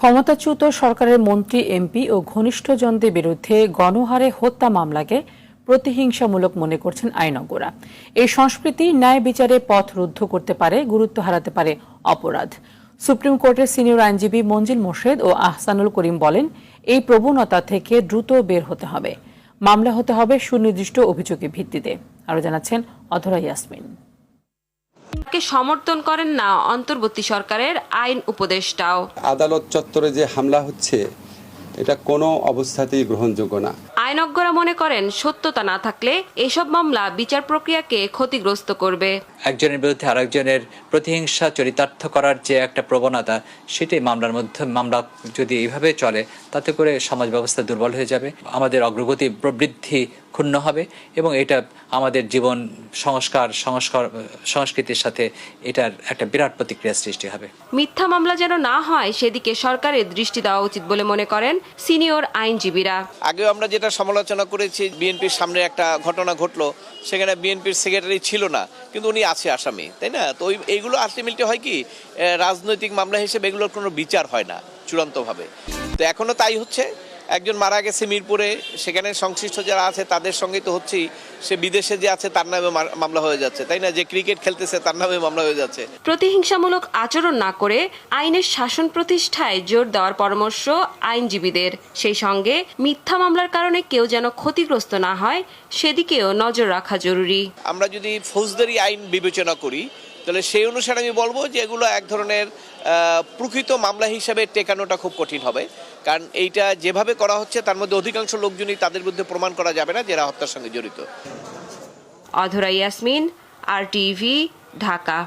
ক্ষমতাচ্যুত সরকারের মন্ত্রী, এমপি ও ঘনিষ্ঠজনদের বিরুদ্ধে গণহারে হত্যা মামলাকে প্রতিহিংসামূলক মনে করছেন আইনজ্ঞরা। এই সংস্কৃতি ন্যায় বিচারে পথ রুদ্ধ করতে পারে, গুরুত্ব হারাতে পারে অপরাধ। সুপ্রিম কোর্টের সিনিয়র আইনজীবী মঞ্জিল মোর্শেদ ও আহসানুল করিম বলেন, এই প্রবণতা থেকে দ্রুত বের হতে হবে। মামলা হতে হবে সুনির্দিষ্ট অভিযোগের ভিত্তিতে। আরো জানাচ্ছেন অধরা ইয়াসমিন। কে সমর্থন করেন না অন্তর্বর্তী সরকারের আইন উপদেষ্টাও। আদালত চত্বরে যে হামলা হচ্ছে, এটা কোনো অবস্থাতেই গ্রহণযোগ্য না। আইনজ্ঞরা মনে করেন, সত্যতা না থাকলে এসব মামলা বিচার প্রক্রিয়াকে ক্ষতিগ্রস্ত করবে। একজনের বিরুদ্ধে আরেকজনের প্রতিহিংসা চরিতার্থ করার যে একটা প্রবণতা, সেটাই মামলার মধ্যে মামলা যদি এইভাবে চলে, তাতে করে সমাজ ব্যবস্থা দুর্বল হয়ে যাবে, আমাদের অগ্রগতি প্রবৃদ্ধি ক্ষুণ্ণ হবে এবং এটা আমাদের জীবন সংস্কৃতির সাথে এটার একটা বিরাট প্রতিক্রিয়া সৃষ্টি হবে। মিথ্যা মামলা যেন না হয়, সেদিকে সরকারের দৃষ্টি দেওয়া উচিত বলে মনে করেন সিনিয়র আইনজীবীরা। আগেও আমরা যেটা সমালোচনা করেছি, বিএনপির সামনে একটা ঘটনা ঘটলো, সেখানে বিএনপির সেক্রেটারি ছিল না, কিন্তু উনি আছে আসামি, তাই না? তো এইগুলো আলটিমেটলি হয় কি, রাজনৈতিক মামলা হিসেবে এগুলোর কোনো বিচার হয় না চূড়ান্তভাবে। তো এখনো তাই হচ্ছে। একজন মারা গেছে মিরপুরে, সেখানে সংশ্লিষ্ট যারা আছে তাদের সঙ্গে তো হচ্ছেই, সে বিদেশে যে আছে তার নামে মামলা হয়ে যাচ্ছে, তাই না? যে ক্রিকেট খেলতেছে তার নামে মামলা হয়ে যাচ্ছে। প্রতিহিংসামূলক আচরণ না করে আইনের শাসন প্রতিষ্ঠায় জোর দেওয়ার পরামর্শ আইনজীবীদের। সেই সঙ্গে মিথ্যা মামলার কারণে কেউ যেন ক্ষতিগ্রস্ত না হয়, সেদিকেও নজর রাখা জরুরি। আমরা যদি ফৌজদারি আইন বিবেচনা করি, তাহলে সেই অনুসারে আমি বলবো যে এগুলো এক ধরনের প্রকৃত মামলা হিসাবে টেকানোটা খুব কঠিন হবে, কারণ এইটা যেভাবে করা হচ্ছে তার মধ্যে অধিকাংশ লোকজনই তাদের বিরুদ্ধে প্রমাণ করা যাবে না যারা হত্যার সঙ্গে জড়িত। অধরা ইয়াসমিন, RTV, ঢাকা।